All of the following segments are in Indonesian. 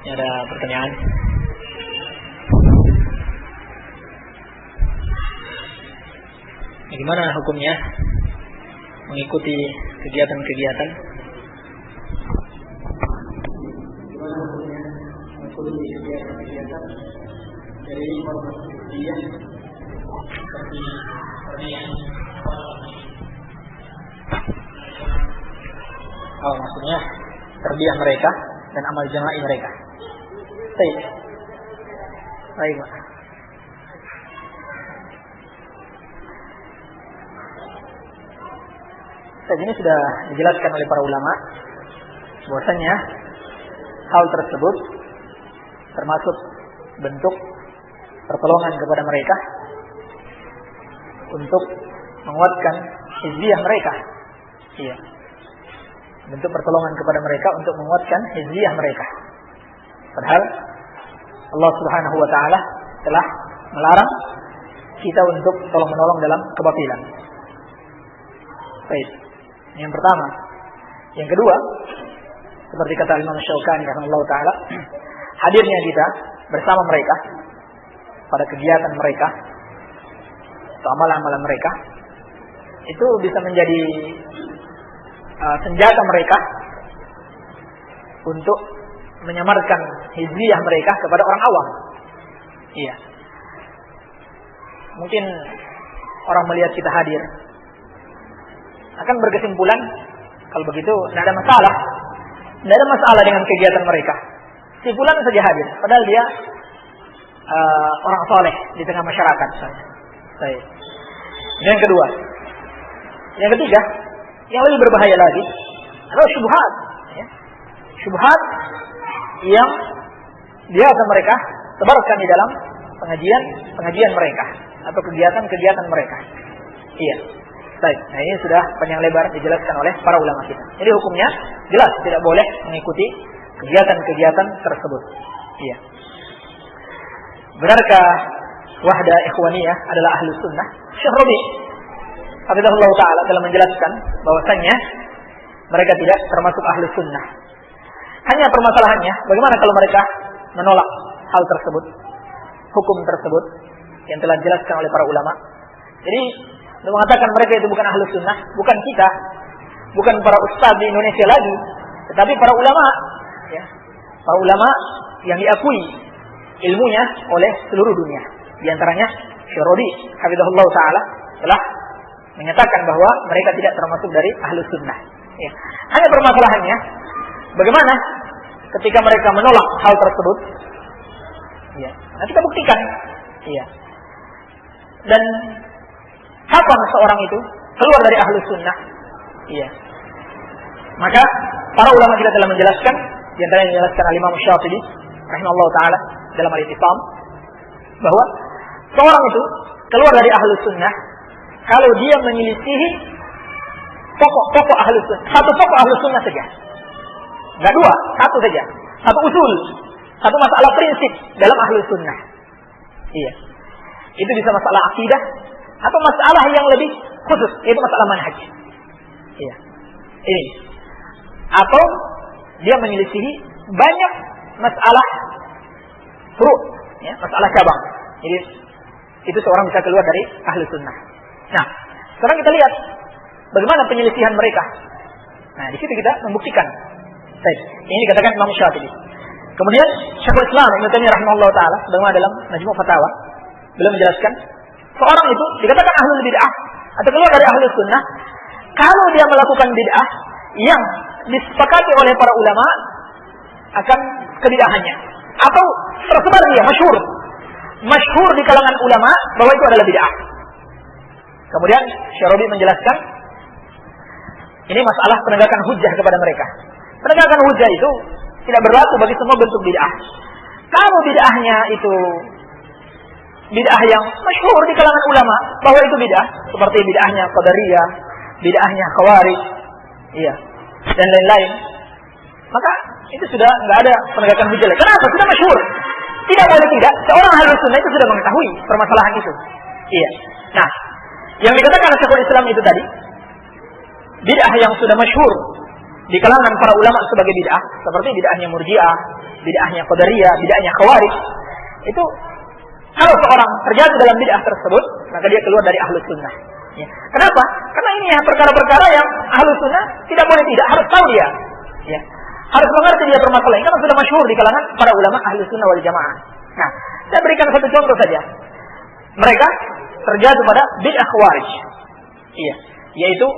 Ini ada pertanyaan. Gimana hukumnya mengikuti kegiatan-kegiatan? Gimana hukumnya mengikuti kegiatan-kegiatan dari ormas dia seperti yang maksudnya terbiah mereka dan amal jama'i mereka. Baik. Baik, Pak. Ini sudah dijelaskan oleh para ulama bahwasanya hal tersebut termasuk bentuk pertolongan kepada mereka untuk menguatkan hizbiyah mereka. Iya. Bentuk pertolongan kepada mereka untuk menguatkan hizbiyah mereka. Padahal Allah Subhanahu wa taala telah melarang kita untuk tolong-menolong dalam kebatilan. Baik. Yang pertama. Yang kedua, seperti kata Imam Syaukani rahimahullah taala, hadirnya kita bersama mereka pada kegiatan mereka atau amalan-amalan mereka itu bisa menjadi senjata mereka untuk menyamarkan hizbiyah mereka kepada orang awam. Iya. Mungkin orang melihat kita hadir akan berkesimpulan kalau begitu tidak ada masalah. Tidak ada masalah dengan kegiatan mereka. Simpulan saja hadir, padahal dia orang soleh di tengah masyarakat. Baik. Yang kedua, yang ketiga, yang lebih berbahaya lagi adalah syubhat. Ya. Syubhat yang biasa mereka sebarkan di dalam pengajian mereka atau kegiatan mereka. Iya. Baik, nah ini sudah panjang lebar dijelaskan oleh para ulama kita. Jadi hukumnya jelas tidak boleh mengikuti kegiatan-kegiatan tersebut. Iya. Benarkah Wahdah Ikhwaniyah adalah ahli sunnah? Syekh Rabi' hafizahullah ta'ala telah menjelaskan bahwasannya mereka tidak termasuk ahli sunnah. Hanya permasalahannya, bagaimana kalau mereka menolak hal tersebut, hukum tersebut yang telah dijelaskan oleh para ulama. Jadi untuk mengatakan mereka itu bukan ahli sunnah, bukan kita, bukan para ustaz di Indonesia lagi, tetapi para ulama, ya, para ulama yang diakui ilmunya oleh seluruh dunia. Di antaranya Syekh Rabi' hafizahullah taala telah menyatakan bahwa mereka tidak termasuk dari ahli sunnah. Ya. Hanya permasalahannya, bagaimana ketika mereka menolak hal tersebut? Ya, nah kita buktikan. Ya. Dan kapan seorang itu keluar dari ahli sunnah? Iya. Maka para ulama kita telah menjelaskan, di antara yang dijelaskan oleh Imam Syafi'i rahimahullah taala dalam Al-Ittisam, bahwa seorang itu keluar dari ahli sunnah kalau dia menyelisihi pokok ahli sunnah, satu pokok ahli sunnah saja, nggak dua, satu saja, satu usul, satu masalah prinsip dalam ahli sunnah. Iya. Itu bisa masalah akidah atau masalah yang lebih khusus, yaitu masalah manhaj. Iya. Ini. Atau dia menyelisihi banyak masalah furu', ya, masalah cabang. Jadi itu seorang bisa keluar dari ahli sunnah. Nah, sekarang kita lihat bagaimana penyelisihan mereka. Nah, di situ kita membuktikan. Baik, ini dikatakan Imam Syafi'i. Kemudian Syekhul Islam Ibnu Taimiyah rahimahullah taala bagaimana dalam Majmu' Fatawa beliau menjelaskan seorang itu dikatakan ahlul bid'ah atau keluar dari ahli sunnah kalau dia melakukan bid'ah yang disepakati oleh para ulama akan kebid'ahannya atau tersebar dia masyhur di kalangan ulama bahwa itu adalah bid'ah. Kemudian Syekh Rabi' menjelaskan ini masalah penegakan hujjah kepada mereka. Penegakan hujjah itu tidak berlaku bagi semua bentuk bid'ah. Kalau bid'ahnya itu bid'ah yang masyhur di kalangan ulama bahwa itu bid'ah, seperti bid'ahnya Qadariyah, bid'ahnya Khawarij, iya, dan lain-lain, maka itu sudah nggak ada penegakan hujjah. Kenapa? Sudah masyhur. Tidak boleh tidak. Seorang ahli sunnah itu sudah mengetahui permasalahan itu. Iya. Nah, yang dikatakan oleh Syekhul Islam itu tadi, bid'ah yang sudah masyhur di kalangan para ulama sebagai bid'ah, seperti bid'ahnya Murji'ah, bid'ahnya Qadariyah, bid'ahnya Khawarij. Itu kalau seorang terjatuh dalam bid'ah tersebut, maka dia keluar dari Ahlus Sunnah. Ya. Kenapa? Karena ini ya perkara-perkara yang Ahlus Sunnah tidak boleh tidak, harus tahu dia. Ya. Harus mengerti dia permasalahan, karena sudah masyhur di kalangan para ulama Ahlus Sunnah wal Jamaah. Nah, saya berikan satu contoh saja. Mereka terjatuh pada bid'ah Khawarij. Iya, yaitu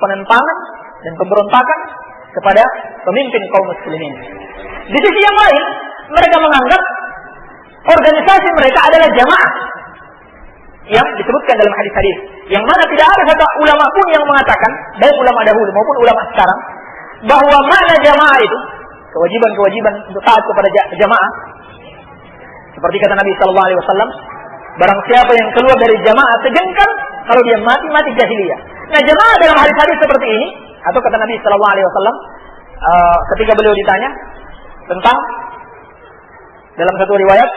penentangan dan pemberontakan kepada pemimpin kaum muslimin. Di sisi yang lain, mereka menganggap organisasi mereka adalah jamaah yang disebutkan dalam hadis-hadis, yang mana tidak ada satu ulama pun yang mengatakan, baik ulama dahulu maupun ulama sekarang, bahwa makna jamaah itu kewajiban-kewajiban untuk taat kepada jamaah. Seperti kata Nabi sallallahu alaihi wasallam, barang siapa yang keluar dari jamaah sejengkal, kalau dia mati jahiliyah. Nah, jamaah dalam hadis-hadis seperti ini, atau kata Nabi sallallahu alaihi wasallam ketika beliau ditanya tentang dalam satu riwayat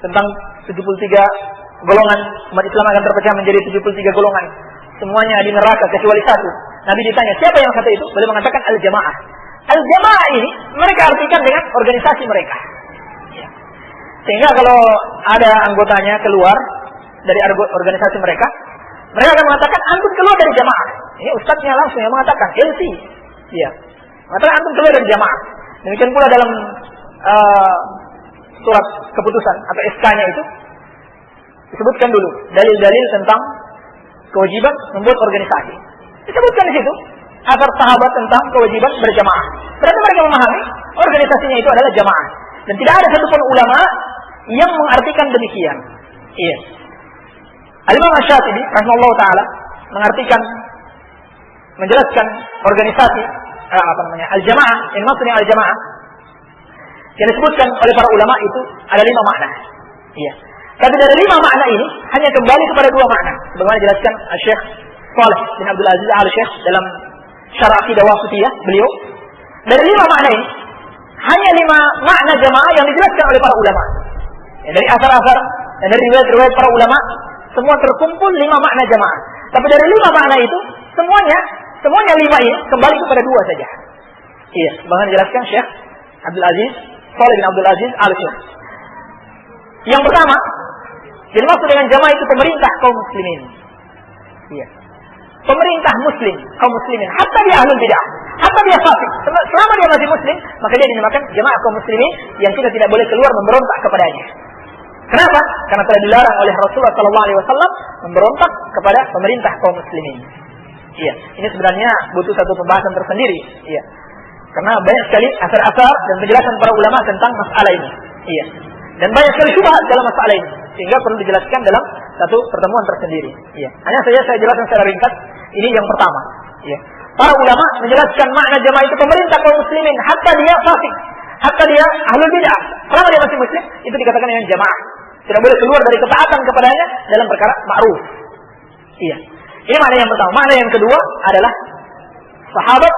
tentang 73 golongan umat Islam akan terpecah menjadi 73 golongan, semuanya di neraka kecuali satu. Nabi ditanya, siapa yang satu itu? Beliau mengatakan al-jamaah. Al-jamaah ini mereka artikan dengan organisasi mereka. Sehingga kalau ada anggotanya keluar dari organisasi mereka, mereka akan mengatakan antum keluar dari jamaah. Ini ustadznya langsung yang mengatakan LC. Iya. Mengatakan antum keluar dari jamaah. Demikian pula dalam surat keputusan atau SK-nya itu disebutkan dulu dalil-dalil tentang kewajiban membuat organisasi. Disebutkan di situ asar sahabat tentang kewajiban berjamaah. Berarti mereka memahami organisasinya itu adalah jamaah. Dan tidak ada satupun ulama yang mengartikan demikian. Iya. Al-Imam Asy-Syatibi rahimahullah taala menjelaskan organisasi al-jamaah, yang maksudnya al-jamaah yang disebutkan oleh para ulama itu ada 5 makna. Iya. Tapi dari 5 makna ini hanya kembali kepada 2 makna. Sebagaimana dijelaskan Syekh Shalih bin Abdul Aziz Al-Syekh dalam Syarah Aqidah Wasithiyah beliau, dari 5 makna ini hanya 5 makna jamaah yang dijelaskan oleh para ulama. Ya, dari asar-asar dan dari riwayat-riwayat para ulama semua terkumpul 5 makna jamaah. Tapi dari 5 makna itu semuanya 5 ini kembali kepada 2 saja. Iya, sebagaimana dijelaskan Syekh Abdul Aziz Shalih bin Abdul Aziz Al-Syekh. Yang pertama, yang dimaksud dengan jamaah itu pemerintah kaum muslimin. Iya. Pemerintah muslim, kaum muslimin, hatta dia ahlul bidah, hatta dia fasik. Selama dia masih muslim, maka dia dinamakan jamaah kaum muslimin yang kita tidak boleh keluar memberontak kepadanya. Kenapa? Karena telah dilarang oleh Rasulullah sallallahu alaihi wasallam memberontak kepada pemerintah kaum muslimin. Iya, ini sebenarnya butuh satu pembahasan tersendiri. Iya. Karena banyak sekali asar-asar dan penjelasan para ulama tentang masalah ini. Iya. Dan banyak sekali syubhat dalam masalah ini, sehingga perlu dijelaskan dalam satu pertemuan tersendiri. Iya. Hanya saja saya jelaskan secara ringkas. Ini yang pertama. Iya. Para ulama menjelaskan makna jamaah itu pemerintah kaum muslimin, hatta dia fasik, hatta dia ahlul bidah. Selama dia masih muslim, itu dikatakan dengan jamaah. Tidak boleh keluar dari ketaatan kepadanya dalam perkara ma'ruf. Iya. Ini makna yang pertama. Makna yang kedua adalah sahabat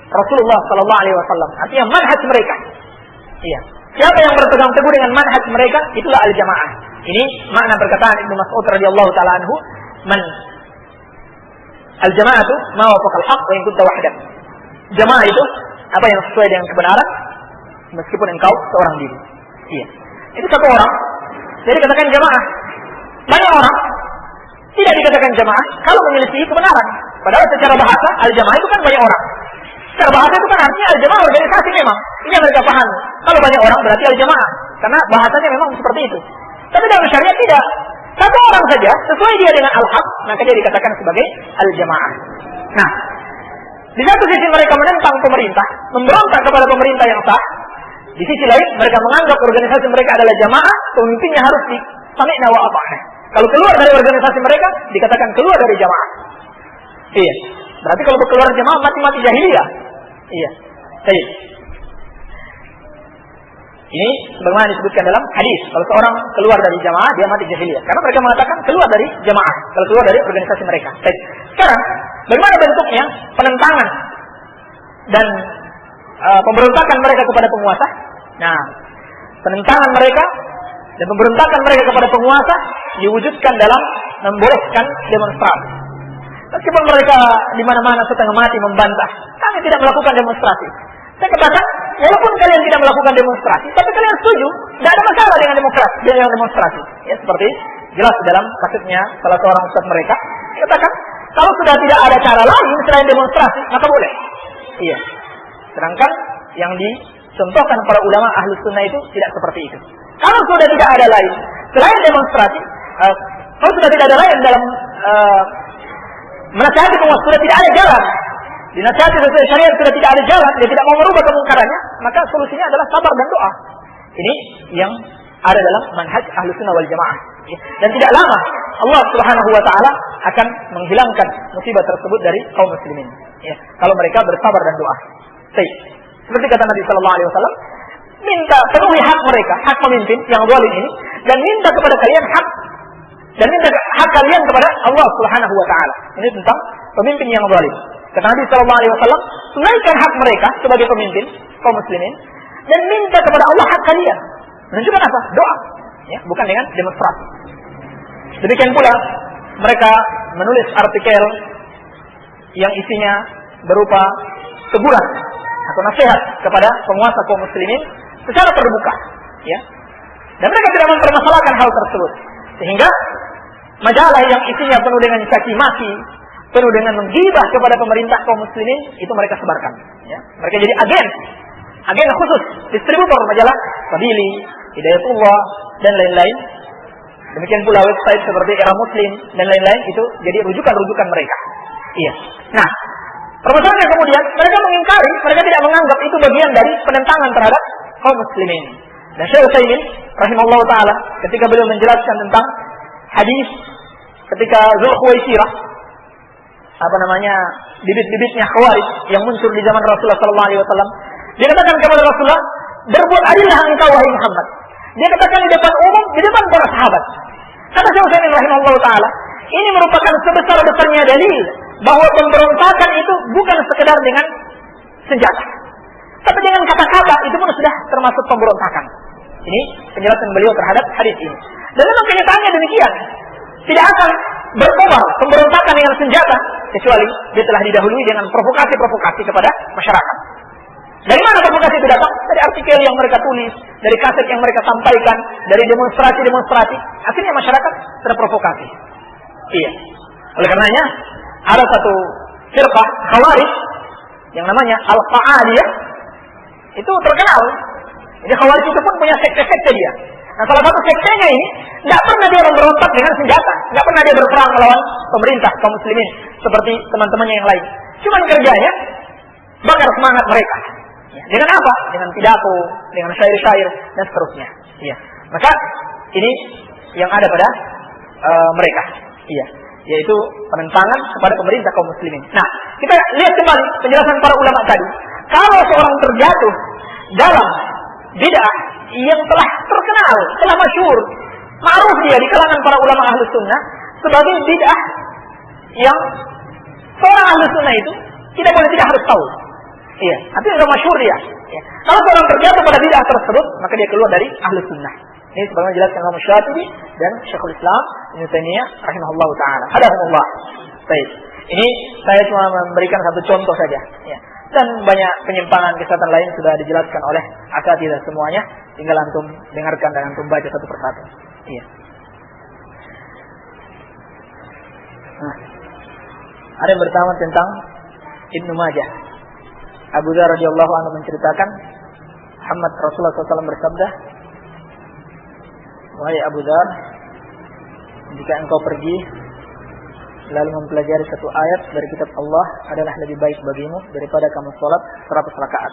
Rasulullah sallallahu alaihi wasallam. Artinya manhaj mereka. Iya. Siapa yang berpegang teguh dengan manhaj mereka, itulah al-jamaah. Ini makna perkataan Ibnu Mas'ud radhiyallahu taala anhu, "Man al-jama'atu ma wafaqa al-haqq wa in kunta wahdak." Jamaah itu apa yang sesuai dengan kebenaran meskipun engkau seorang diri. Iya. Itu satu orang. Jadi katakan jamaah. Banyak orang tidak dikatakan jamaah kalau memiliki kebenaran. Padahal secara bahasa al-jamaah itu kan banyak orang. Secara bahasa itu kan artinya al-jamaah organisasi memang. Ini yang mereka paham. Kalau banyak orang berarti al-jamaah. Karena bahasanya memang seperti itu. Tapi dalam syariat tidak. Satu orang saja sesuai dia dengan al-haq, maka dia dikatakan sebagai al-jamaah. Nah, di satu sisi mereka menentang pemerintah, memberontak kepada pemerintah yang sah. Di sisi lain mereka menganggap organisasi mereka adalah jamaah, pemimpinnya harus disami'na wa ata'na. Kalau keluar dari organisasi mereka dikatakan keluar dari jamaah. Iya. Berarti kalau keluar jamaah mati jahiliyah. Iya. Baik. Ini sebagaimana disebutkan dalam hadis, kalau seorang keluar dari jamaah dia mati jahiliyah. Karena mereka mengatakan keluar dari jamaah, kalau keluar dari organisasi mereka. Baik. Sekarang, bagaimana bentuknya penentangan dan pemberontakan mereka kepada penguasa? Nah, penentangan mereka dan pemberontakan mereka kepada penguasa diwujudkan dalam membolehkan demonstrasi. Meskipun mereka di mana-mana setengah mati membantah, kami tidak melakukan demonstrasi. Saya katakan, walaupun tidak melakukan demonstrasi, tapi kalian setuju, tidak ada masalah dengan demonstrasi. Ya, seperti jelas dalam kasusnya salah seorang ustaz mereka, katakan kalau sudah tidak ada cara lain selain demonstrasi, maka boleh. Iya. Sedangkan yang dicontohkan para ulama Ahlus Sunnah itu tidak seperti itu. Kalau sudah tidak ada lain selain demonstrasi, kalau sudah tidak ada lain dalam menasihati penguasa, sudah tidak ada jalan. Dinasihati sesuai syariat sudah tidak ada jalan, dia tidak mau merubah kemungkarannya, maka solusinya adalah sabar dan doa. Ini yang ada dalam manhaj Ahlus Sunnah wal Jamaah. Dan tidak lama Allah Subhanahu wa taala akan menghilangkan musibah tersebut dari kaum muslimin. Ya, kalau mereka bersabar dan doa. Baik. Seperti kata Nabi sallallahu alaihi wasallam, minta penuhi hak mereka, hak pemimpin yang zalim ini, dan minta kepada kalian hak kalian kepada Allah Subhanahu wa taala. Ini tentang pemimpin yang zalim. Kata Nabi sallallahu alaihi wasallam, tunaikan hak mereka sebagai pemimpin kaum muslimin dan minta kepada Allah hak kalian. Menunjukkan apa? Doa, ya, bukan dengan demonstrasi. Demikian pula mereka menulis artikel yang isinya berupa teguran atau nasihat kepada penguasa kaum muslimin secara terbuka, ya. Dan mereka tidak mempermasalahkan hal tersebut. Sehingga majalah yang isinya penuh dengan caci maki, penuh dengan menggibah kepada pemerintah kaum muslimin, itu mereka sebarkan, ya. Mereka jadi agen khusus, distributor majalah Fadili, Hidayatullah dan lain-lain. Demikian pula website seperti Era Muslim dan lain-lain, itu jadi rujukan-rujukan mereka. Iya. Nah, permasalahannya kemudian mereka mengingkari, mereka tidak menganggap itu bagian dari penentangan terhadap kaum muslimin. Dan Syekh Utsaimin rahimahullah taala ketika beliau menjelaskan tentang hadis ketika Zulkhuwaisirah, bibit-bibitnya Khawarij yang muncul di zaman Rasulullah sallallahu alaihi wasallam, dia katakan kepada Rasulullah, berbuat adillah engkau wahai Muhammad. Dia katakan di depan umum, di depan para sahabat. Kata Syekh Utsaimin rahimahullah taala, ini merupakan sebesar-besarnya dalil bahwa pemberontakan itu bukan sekedar dengan senjata, tapi dengan kata-kata itu pun sudah termasuk pemberontakan. Ini penjelasan beliau terhadap hadis ini. Dan memang kenyataannya demikian. Tidak akan berkobar pemberontakan dengan senjata kecuali dia telah didahului dengan provokasi-provokasi kepada masyarakat. Dari mana provokasi itu datang? Dari artikel yang mereka tulis, dari kaset yang mereka sampaikan, dari demonstrasi-demonstrasi. Akhirnya masyarakat terprovokasi. Iya. Oleh karenanya ada satu firqah Khawarij yang namanya Al-Qa'adiyah, itu terkenal. Jadi Khawarij itu pun punya sekte-sekte dia. Nah, salah satu sektenya ini tidak pernah dia memberontak dengan senjata, tidak pernah dia berperang melawan pemerintah kaum muslimin seperti teman-temannya yang lain. Cuman kerjanya bakar semangat mereka. Ya, dengan apa? Dengan pidato, dengan syair-syair dan seterusnya. Iya. Maka ini yang ada pada mereka. Iya. Yaitu penentangan kepada pemerintah kaum muslimin. Nah, kita lihat kembali penjelasan para ulama tadi. Kalau seorang terjatuh dalam bid'ah yang telah terkenal, telah masyhur, ma'ruf dia di kalangan para ulama Ahlus Sunnah sebagai bid'ah yang seorang Ahlus Sunnah itu tidak boleh tidak harus tahu. Iya, tapi sudah masyhur dia. Ya. Kalau seorang terjatuh pada bid'ah tersebut, maka dia keluar dari Ahlus Sunnah. Ini sebagaimana dijelaskan Imam Syafi'i dan Syekhul Islam Ibnu Taimiyah rahimahullahu taala. Hadahumullah. Baik. Ini saya cuma memberikan satu contoh saja, ya. Dan banyak penyimpangan kesesatan lain sudah dijelaskan oleh asatidzah semuanya. Tinggal antum dengarkan dan antum baca satu persatu. Iya. Nah, ada yang bertanya tentang Ibnu Majah. Abu Dzar radhiyallahu anhu menceritakan Muhammad Rasulullah SAW bersabda, wahai Abu Dzar, jika engkau pergi lalu mempelajari satu ayat dari kitab Allah adalah lebih baik bagimu daripada kamu sholat 100 rakaat.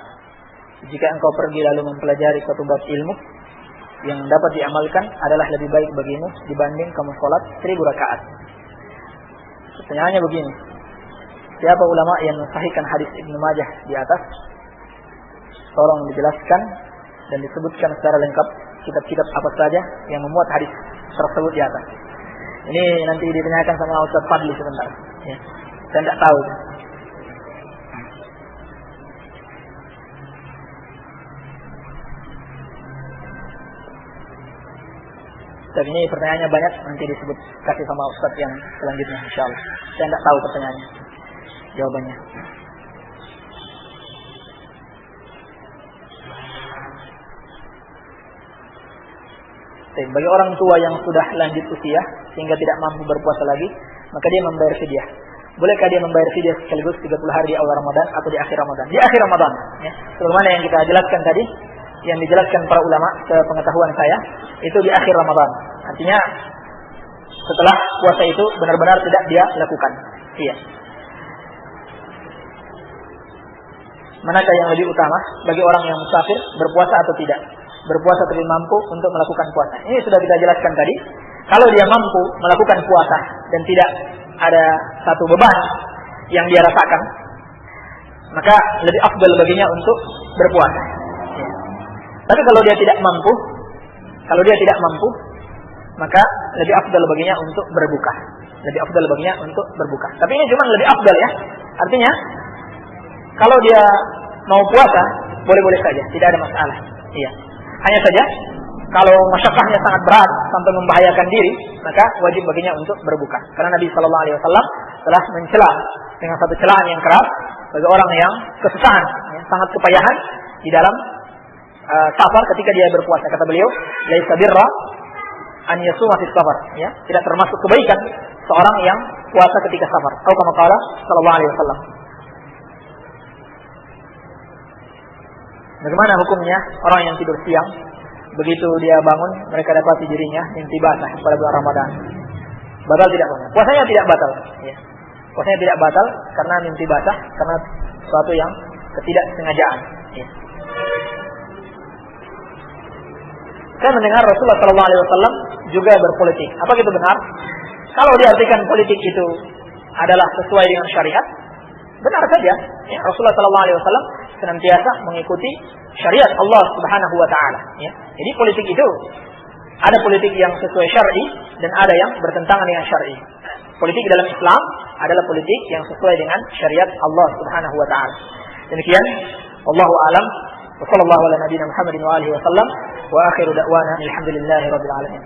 Jika engkau pergi lalu mempelajari satu bab ilmu yang dapat diamalkan adalah lebih baik bagimu dibanding kamu sholat 1000 rakaat. Pertanyaannya begini, siapa ulama yang mensahihkan hadis Ibnu Majah di atas? Tolong dijelaskan dan disebutkan secara lengkap kitab-kitab apa saja yang memuat hadis tersebut di atas. Ini nanti ditanyakan sama Ustaz Fadli sebentar. Ya. Saya tidak tahu. Dan ini pertanyaannya banyak, nanti disebut kasih sama Ustaz yang selanjutnya insyaallah. Saya tidak tahu pertanyaannya, jawabannya. Bagi orang tua yang sudah lanjut usia sehingga tidak mampu berpuasa lagi, maka dia membayar fidyah. Bolehkah dia membayar fidyah sekaligus 30 hari di awal Ramadan atau di akhir Ramadan? Di akhir Ramadan, ya. Sebagaimana yang kita jelaskan tadi, yang dijelaskan para ulama sepengetahuan saya, itu di akhir Ramadan. Artinya setelah puasa itu benar-benar tidak dia lakukan. Iya. Manakah yang lebih utama bagi orang yang musafir, berpuasa atau tidak? Berpuasa tapi mampu untuk melakukan puasa. Ini sudah kita jelaskan tadi. Kalau dia mampu melakukan puasa dan tidak ada satu beban yang dia rasakan, maka lebih afdal baginya untuk berpuasa. Ya. Tapi kalau dia tidak mampu, maka lebih afdal baginya untuk berbuka. Lebih afdal baginya untuk berbuka. Tapi ini cuma lebih afdal ya. Artinya kalau dia mau puasa, boleh-boleh saja, tidak ada masalah. Iya. Hanya saja kalau masyaqqahnya sangat berat sampai membahayakan diri, maka wajib baginya untuk berbuka. Karena Nabi sallallahu alaihi wasallam telah mencela dengan satu celaan yang keras bagi orang yang kesusahan, ya, sangat kepayahan di dalam safar ketika dia berpuasa. Kata beliau, laisa birra an yasuma fi safar, ya, tidak termasuk kebaikan seorang yang puasa ketika safar. Atau kama qala sallallahu alaihi wasallam. Bagaimana hukumnya orang yang tidur siang, begitu dia bangun mereka dapati dirinya mimpi basah pada bulan Ramadan? Batal tidak puasa? Puasanya tidak batal. Ya. Puasanya tidak batal karena mimpi basah, karena sesuatu yang ketidaksengajaan. Ya. Saya mendengar Rasulullah SAW juga berpolitik. Apa itu benar? Kalau diartikan politik itu adalah sesuai dengan syariat, benar saja. Ya, Rasulullah SAW senantiasa mengikuti syariat Allah Subhanahu wa taala, ya. Jadi politik itu ada politik yang sesuai syar'i dan ada yang bertentangan dengan syar'i. Politik dalam Islam adalah politik yang sesuai dengan syariat Allah Subhanahu wa taala. Demikian, wallahu a'lam. Wa sallallahu ala nabiyyina Muhammadin wa alihi wa sallam wa akhiru da'wana alhamdulillahi rabbil alamin.